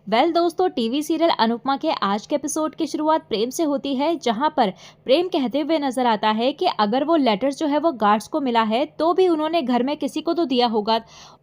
दोस्तों, TV serial Anupama के आज के एपिसोड की शुरुआत प्रेम से होती है, जहां पर प्रेम कहते हुए नजर आता है कि अगर वो लेटर जो है वो गार्ड्स को मिला है तो भी उन्होंने घर में किसी को तो दिया होगा,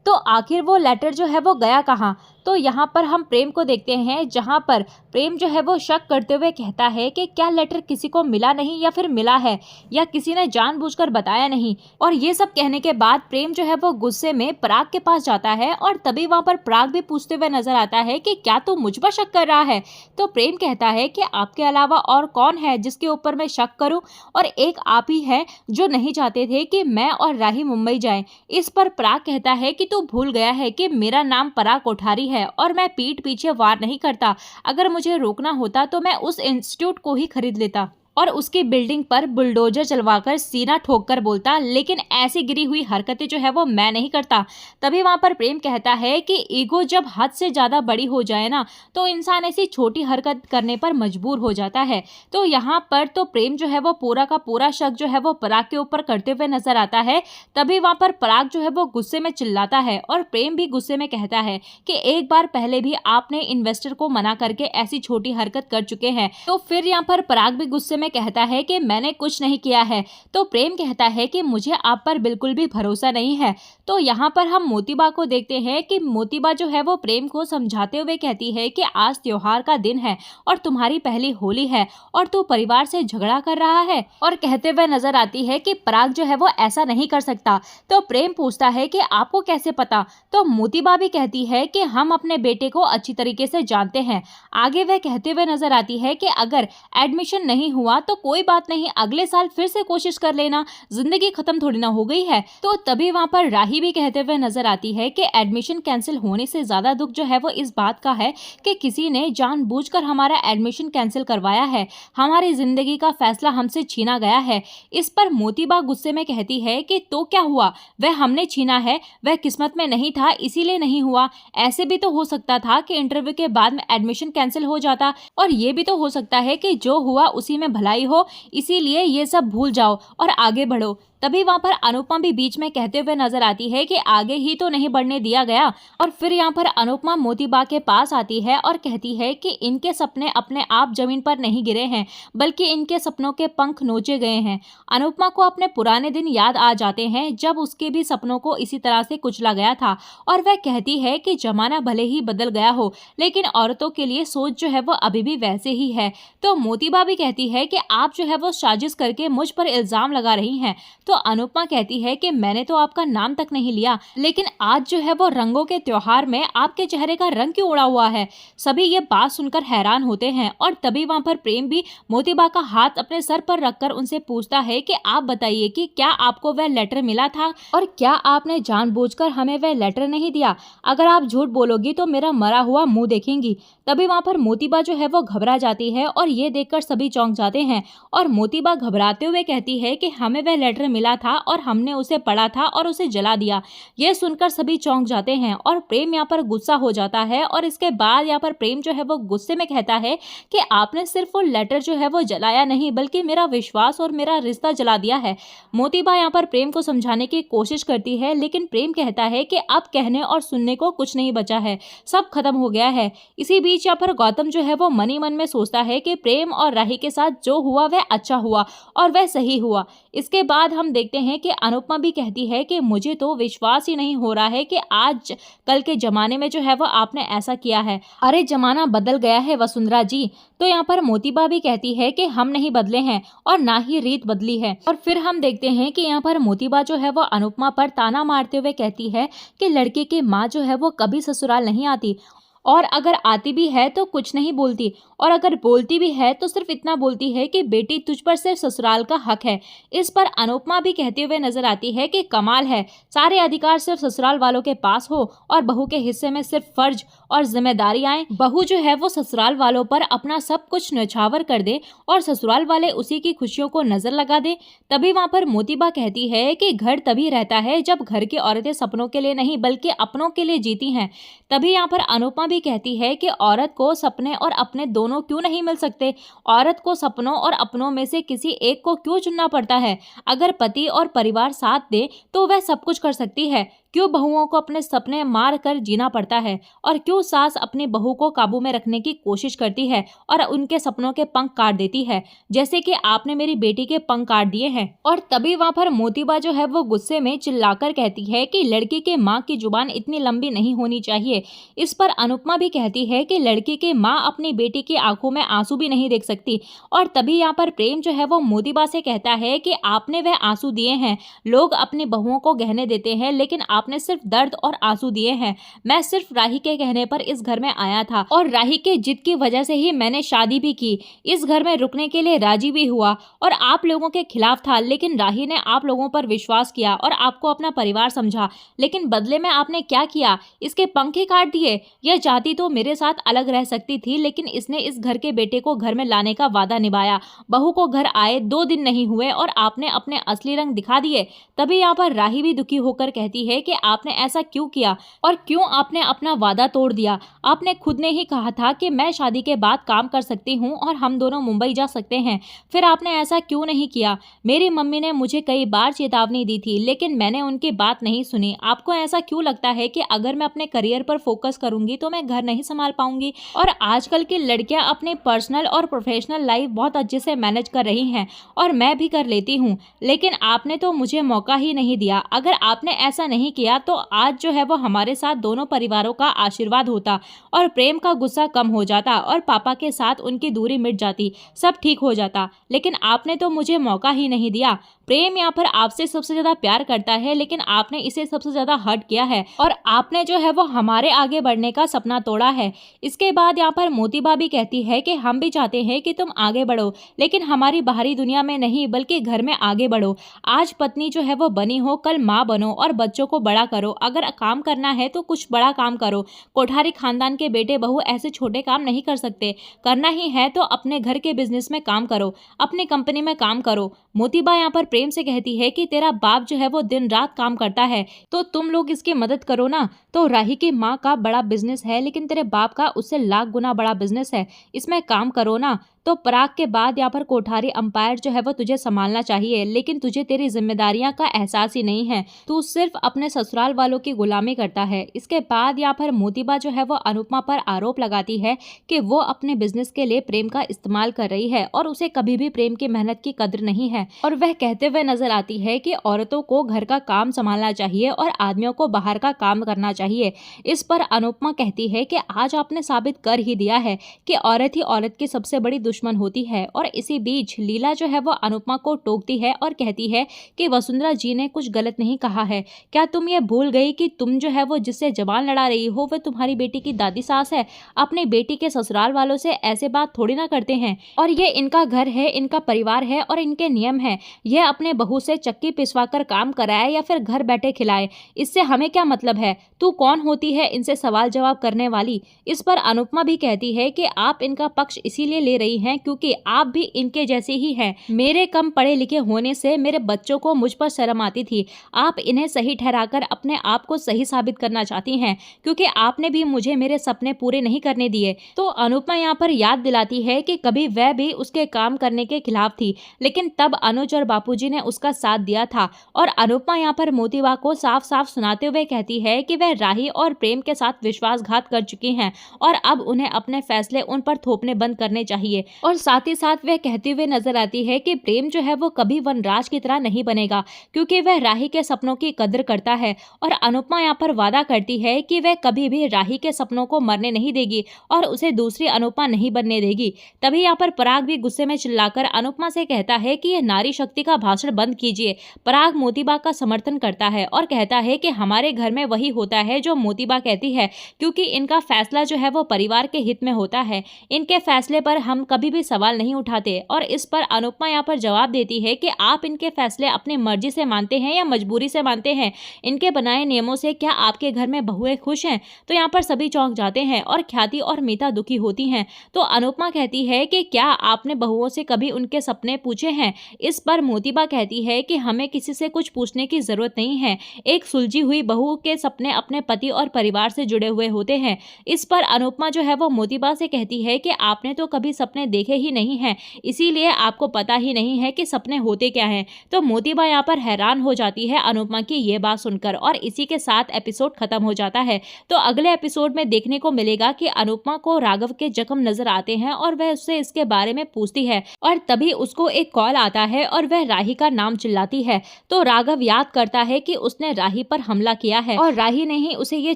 तो आखिर वो लेटर जो है वो गया कहाँ। तो यहाँ पर हम प्रेम को देखते हैं, जहाँ पर प्रेम जो है वो शक करते हुए कहता है कि क्या लेटर किसी को मिला नहीं या फिर मिला है या किसी ने जानबूझकर बताया नहीं। और ये सब कहने के बाद प्रेम जो है वो गुस्से में पराग के पास जाता है और तभी वहां पर पराग भी पूछते हुए नजर आता है कि क्या तू मुझ पर शक कर रहा है। तो प्रेम कहता है कि आपके अलावा और कौन है जिसके ऊपर मैं शक करूं, और एक आप ही है जो नहीं चाहते थे कि मैं और राही मुंबई जाएं। इस पर पराग कहता है कि तू भूल गया है कि मेरा नाम पराग कोठारी है और मैं पीठ पीछे वार नहीं करता। अगर मुझे रोकना होता तो मैं उस इंस्टीट्यूट को ही खरीद लेता और उसकी बिल्डिंग पर बुलडोजर चलवाकर सीना ठोककर बोलता, लेकिन ऐसी गिरी हुई हरकतें जो है वो मैं नहीं करता। तभी वहां पर प्रेम कहता है कि ईगो जब हद से ज्यादा बड़ी हो जाए ना, तो इंसान ऐसी छोटी हरकत करने पर मजबूर हो जाता है। तो यहाँ पर तो प्रेम जो है वो पूरा का पूरा शक जो है वो पराग के ऊपर करते हुए नजर आता है। तभी वहां पर पराग जो है वो गुस्से में चिल्लाता है और प्रेम भी गुस्से में कहता है कि एक बार पहले भी आपने इन्वेस्टर को मना करके ऐसी छोटी हरकत कर चुके हैं। तो फिर यहाँ पर पराग भी गुस्से में कहता है कि मैंने कुछ नहीं किया है। तो प्रेम कहता है कि मुझे आप पर बिल्कुल भी भरोसा नहीं है। तो यहाँ पर हम मोतीबा को देखते हैं कि मोतीबा जो है वो प्रेम को समझाते हुए कहती है कि आज त्योहार का दिन है और तुम्हारी पहली होली है और तू परिवार से झगड़ा कर रहा है, और कहते हुए नजर आती है कि पराग जो है वो ऐसा नहीं कर सकता। तो प्रेम पूछता है कि आपको कैसे पता। तो मोतीबा भी कहती है कि हम अपने बेटे को अच्छी तरीके से जानते हैं। आगे वह कहते हुए नजर आती है कि अगर एडमिशन नहीं हुआ तो कोई बात नहीं, अगले साल फिर से कोशिश कर लेना, जिंदगी खत्म थोड़ी ना हो गई है। तो तभी वहां पर राही भी कहते हुए नजर आती है कि एडमिशन कैंसिल होने से ज्यादा दुख जो है वो इस बात का है कि किसी ने जानबूझकर हमारा एडमिशन कैंसिल करवाया है, हमारी जिंदगी का फैसला हमसे छीना गया है। इस पर मोतीबा गुस्से में कहती है कि तो क्या हुआ, वह हमने छीना है, वह किस्मत में नहीं था इसीलिए नहीं हुआ। ऐसे भी तो हो सकता था कि इंटरव्यू के बाद में एडमिशन कैंसिल हो जाता, और ये भी तो हो सकता है कि जो हुआ उसी में भलाई हो, इसीलिए ये सब भूल जाओ और आगे बढ़ो। तभी वहां पर अनुपमा भी बीच में कहते हुए नजर आती है कि आगे ही तो नहीं बढ़ने दिया गया। और फिर यहाँ पर अनुपमा मोतीबा के पास आती है और कहती है कि इनके सपने अपने आप जमीन पर नहीं गिरे हैं, बल्कि इनके सपनों के पंख नोचे गए हैं। अनुपमा को अपने पुराने दिन याद आ जाते हैं जब उसके भी सपनों को इसी तरह से कुचला गया था, और वह कहती है कि जमाना भले ही बदल गया हो, लेकिन औरतों के लिए सोच जो है वो अभी भी वैसे ही है। तो मोतीबा भी कहती है कि आप जो है वो साजिश करके मुझ पर इल्जाम लगा रही हैं। तो अनुपमा कहती है कि मैंने तो आपका नाम तक नहीं लिया, लेकिन आज जो है वो रंगों के त्योहार में आपके चेहरे का रंग क्यों उड़ा हुआ है। सभी ये बात सुनकर हैरान होते हैं, और तभी वहां पर प्रेम भी मोतीबा का हाथ अपने सर पर रखकर उनसे पूछता है कि आप बताइए कि क्या आपको वह लेटर मिला था और क्या आपने जानबूझकर हमें वह लेटर नहीं दिया। अगर आप झूठ बोलोगी तो मेरा मरा हुआ मुंह देखेंगी। तभी वहां पर मोतीबा जो है वो घबरा जाती है और ये देखकर सभी चौंक जाते हैं, और मोतीबा घबराते हुए कहती है कि हमें वह लेटर मिला था और हमने उसे पढ़ा था और उसे जला दिया। यह सुनकर सभी चौंक जाते हैं और प्रेम यहाँ पर गुस्सा हो जाता है, और इसके बाद यहाँ पर प्रेम जो है वो गुस्से में कहता है कि आपने सिर्फ वो लेटर जो है वो जलाया नहीं, बल्कि मेरा विश्वास और मेरा रिश्ता जला दिया है। मोतीबा यहाँ पर प्रेम को समझाने की कोशिश करती है, लेकिन प्रेम कहता है कि अब कहने और सुनने को कुछ नहीं बचा है, सब खत्म हो गया है। इसी बीच यहाँ पर गौतम जो है वो मन ही मन में सोचता है कि प्रेम और राही के साथ जो हुआ वह अच्छा हुआ और वह सही हुआ। इसके बाद हम देखते हैं कि अनुपमा भी कहती है कि मुझे तो विश्वास ही नहीं हो रहा है कि आज कल के जमाने में जो है वो आपने ऐसा किया है। अरे जमाना बदल गया है वसुंधरा जी। तो यहाँ पर मोतीबा भी कहती है कि हम नहीं बदले हैं और ना ही रीत बदली है। और फिर हम देखते हैं कि यहाँ पर मोतीबा जो है वो अनुपमा पर ताना मारते हुए कहती है कि लड़के की माँ जो है वो कभी ससुराल नहीं आती, और अगर आती भी है तो कुछ नहीं बोलती, और अगर बोलती भी है तो सिर्फ इतना बोलती है कि बेटी तुझ पर सिर्फ ससुराल का हक है। इस पर अनुपमा भी कहते हुए नजर आती है कि कमाल है, सारे अधिकार सिर्फ ससुराल वालों के पास हो और बहू के हिस्से में सिर्फ फर्ज और जिम्मेदारी आए। बहू जो है वो ससुराल वालों पर अपना सब कुछ न्यौछावर कर दे और ससुराल वाले उसी की खुशियों को नजर लगा दे। तभी वहां पर मोतीबा कहती है कि घर तभी रहता है जब घर की औरतें सपनों के लिए नहीं बल्कि अपनों के लिए जीती हैं। तभी यहाँ पर अनुपमा भी कहती है कि औरत को सपने और अपने दोनों क्यों नहीं मिल सकते। औरत को सपनों और अपनों में से किसी एक को क्यों चुनना पड़ता है। अगर पति और परिवार साथ दे तो वह सब कुछ कर सकती है, क्यों बहुओं को अपने सपने मार कर जीना पड़ता है, और क्यों सास अपनी बहू को काबू में रखने की कोशिश करती है और उनके सपनों के पंख काट देती है, जैसे कि आपने मेरी बेटी के पंख काट दिए हैं। और तभी वहां पर मोतीबा जो है वो गुस्से में चिल्लाकर कहती है कि लड़की के माँ की जुबान इतनी लंबी नहीं होनी चाहिए। इस पर अनुपमा भी कहती है कि लड़की की माँ अपनी बेटी की आंखों में आंसू भी नहीं देख सकती। और तभी यहाँ पर प्रेम जो है वो मोतीबा से कहता है कि आपने वह आंसू दिए हैं। लोग अपनी बहुओं को गहने देते हैं, लेकिन आपने सिर्फ दर्द और आंसू दिए हैं। मैं सिर्फ राही के कहने पर इस घर में आया था, और राही के जिद की वजह से ही मैंने शादी भी की, इस घर में रुकने के लिए राजी भी हुआ, और आप लोगों के खिलाफ था, लेकिन राही ने आप लोगों पर विश्वास किया और आपको अपना परिवार समझा। लेकिन बदले में आपने क्या किया? इसके पंख ही काट दिए। यह चाहती तो मेरे साथ अलग रह सकती थी, लेकिन इसने इस घर के बेटे को घर में लाने का वादा निभाया। बहू को घर आए 2 दिन नहीं हुए और आपने अपने असली रंग दिखा दिए। तभी यहाँ पर राही भी दुखी होकर कहती है कि आपने ऐसा क्यों किया, और क्यों आपने अपना वादा तोड़ दिया? आपने खुद ने ही कहा था कि मैं शादी के बाद काम कर सकती हूँ और हम दोनों मुंबई जा सकते हैं, फिर आपने ऐसा क्यों नहीं किया? मेरी मम्मी ने मुझे कई बार चेतावनी दी थी, लेकिन मैंने उनकी बात नहीं सुनी। आपको ऐसा क्यों लगता है कि अगर मैं अपने करियर पर फोकस करूंगी तो मैं घर नहीं संभाल पाऊंगी? और आजकल की लड़कियां अपनी पर्सनल और प्रोफेशनल लाइफ बहुत अच्छे से मैनेज कर रही हैं, और मैं भी कर लेती हूँ, लेकिन आपने तो मुझे मौका ही नहीं दिया। अगर आपने ऐसा नहीं किया तो आज जो है वो हमारे साथ दोनों परिवारों का आशीर्वाद होता, और प्रेम का गुस्सा कम हो जाता, और पापा के साथ उनकी दूरी मिट जाती, सब ठीक हो जाता। लेकिन आपने तो मुझे मौका ही नहीं दिया। प्रेम यहाँ पर आपसे सबसे ज्यादा प्यार करता है, लेकिन आपने इसे सबसे ज्यादा हर्ट किया है, और आपने जो है वो हमारे आगे बढ़ने का सपना तोड़ा है। इसके बाद यहाँ पर मोतीबा भी कहती है कि हम भी चाहते हैं कि तुम आगे बढ़ो, लेकिन हमारी बाहरी दुनिया में नहीं बल्कि घर में आगे बढ़ो। आज पत्नी जो है वो बनी हो, कल माँ बनो और बच्चों को बड़ा करो। अगर काम करना है तो कुछ बड़ा काम करो। कोठारी खानदान के बेटे बहू ऐसे छोटे काम नहीं कर सकते। करना ही है तो अपने घर के बिजनेस में काम करो, अपनी कंपनी में काम करो। मोतीबा यहाँ पर प्रेम से कहती है कि तेरा बाप जो है वो दिन रात काम करता है, तो तुम लोग इसकी मदद करो ना। तो राही की माँ का बड़ा बिजनेस है, लेकिन तेरे बाप का उससे लाख गुना बड़ा बिजनेस है, इसमें काम करो ना। तो पराग के बाद यहाँ पर कोठारी अंपायर जो है वो तुझे संभालना चाहिए, लेकिन तुझे तेरी जिम्मेदारियां का एहसास ही नहीं है। तू सिर्फ अपने ससुराल वालों की गुलामी करता है। इसके बाद यहाँ पर मोतीबा जो है वो अनुपमा पर आरोप लगाती है कि वो अपने बिजनेस के लिए प्रेम का इस्तेमाल कर रही है, और उसे कभी भी प्रेम की मेहनत की कद्र नहीं है। और वह कहते हुए नजर आती है कि औरतों को घर का काम संभालना चाहिए और आदमियों को बाहर का काम करना चाहिए। इस पर अनुपमा कहती है कि आज आपने साबित कर ही दिया है कि औरत ही औरत की सबसे बड़ी दुश्मन होती है। और इसी बीच लीला जो है वो अनुपमा को टोकती है और कहती है कि वसुंधरा जी ने कुछ गलत नहीं कहा है। क्या तुम ये भूल गई कि तुम जो है वो जिससे जबान लड़ा रही हो वह तुम्हारी बेटी की दादी सास है? अपनी बेटी के ससुराल वालों से ऐसे बात थोड़ी ना करते हैं, और ये इनका घर है, इनका परिवार है और इनके नियम है। यह अपने बहू से चक्की पिसवा कर काम कराए या फिर घर बैठे खिलाए, इससे हमें क्या मतलब है? तू कौन होती है इनसे सवाल जवाब करने वाली? इस पर अनुपमा भी कहती है कि आप इनका पक्ष इसीलिए ले रही हैं क्योंकि आप भी इनके जैसे ही हैं। मेरे कम पढ़े लिखे होने से मेरे बच्चों को मुझ पर शर्म आती थी। आप इन्हें सही ठहराकर अपने आप को सही साबित करना चाहती हैं, क्योंकि आपने भी मुझे मेरे सपने पूरे नहीं करने दिए। तो अनुपमा यहाँ पर याद दिलाती है कि कभी वह भी उसके काम करने के खिलाफ थी, लेकिन तब अनुज और बापूजी ने उसका साथ दिया था। और अनुपमा यहाँ पर मोतीबा को साफ साफ सुनाते हुए कहती है कि वह राही और प्रेम के साथ विश्वासघात कर चुकी हैं, और अब उन्हें अपने फैसले उन पर थोपने बंद करने चाहिए। और साथ ही साथ वह कहते हुए नजर आती है कि प्रेम जो है वो कभी वनराज की तरह नहीं बनेगा, क्योंकि वह राही के सपनों की कद्र करता है। और अनुपमा यहाँ पर वादा करती है कि वह कभी भी राही के सपनों को मरने नहीं देगी और उसे दूसरी अनुपमा नहीं बनने देगी। तभी यहाँ पर पराग भी गुस्से में चिल्लाकर अनुपमा से कहता है कि यह नारी शक्ति का भाषण बंद कीजिए। पराग मोतीबा का समर्थन करता है और कहता है कि हमारे घर में वही होता है जो मोतीबा कहती है, क्योंकि इनका फैसला जो है वो परिवार के हित में होता है। इनके फैसले पर हम कभी भी सवाल नहीं उठाते। और इस पर अनुपमा यहाँ पर जवाब देती है कि आप इनके फैसले अपनी मर्जी से मानते हैं या मजबूरी से मानते हैं? इनके बनाए नियमों से क्या आपके घर में बहुएं खुश हैं? तो यहाँ पर सभी चौंक जाते हैं और ख्याति और मीता दुखी होती हैं। तो अनुपमा कहती है कि क्या आपने बहुओं से कभी उनके सपने पूछे हैं? इस पर मोतीबा कहती है कि हमें किसी से कुछ पूछने की जरूरत नहीं है। एक सुलझी हुई बहू के सपने अपने पति और परिवार से जुड़े हुए होते हैं। इस पर अनुपमा जो है वो मोतीबा से कहती है कि आपने तो कभी सपने आपने देखे ही नहीं हैं, इसीलिए आपको पता ही नहीं है कि सपने होते क्या हैं। तो मोतीबा यहाँ पर हैरान हो जाती है अनुपमा की ये बात सुनकर, और इसी के साथ एपिसोड खत्म हो जाता है। तो अगले एपिसोड में देखने को मिलेगा कि अनुपमा को राघव के जख्म नजर आते हैं और वह उससे इसके बारे में पूछती है, और तभी उसको एक कॉल आता है और वह राही का नाम चिल्लाती है। तो राघव याद करता है कि उसने राही पर हमला किया है और राही ने ही उसे ये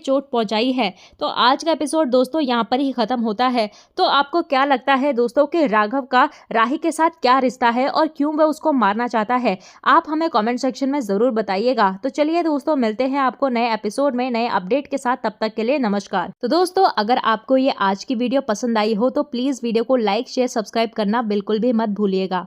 चोट पहुंचाई है। तो आज का एपिसोड दोस्तों यहाँ पर ही खत्म होता है। तो आपको क्या लगता है दोस्तों कि राघव का राही के साथ क्या रिश्ता है और क्यों वह उसको मारना चाहता है? आप हमें कमेंट सेक्शन में जरूर बताइएगा। तो चलिए दोस्तों, मिलते हैं आपको नए एपिसोड में नए अपडेट के साथ। तब तक के लिए नमस्कार। तो दोस्तों, अगर आपको ये आज की वीडियो पसंद आई हो तो प्लीज वीडियो को लाइक शेयर सब्सक्राइब करना बिल्कुल भी मत भूलिएगा।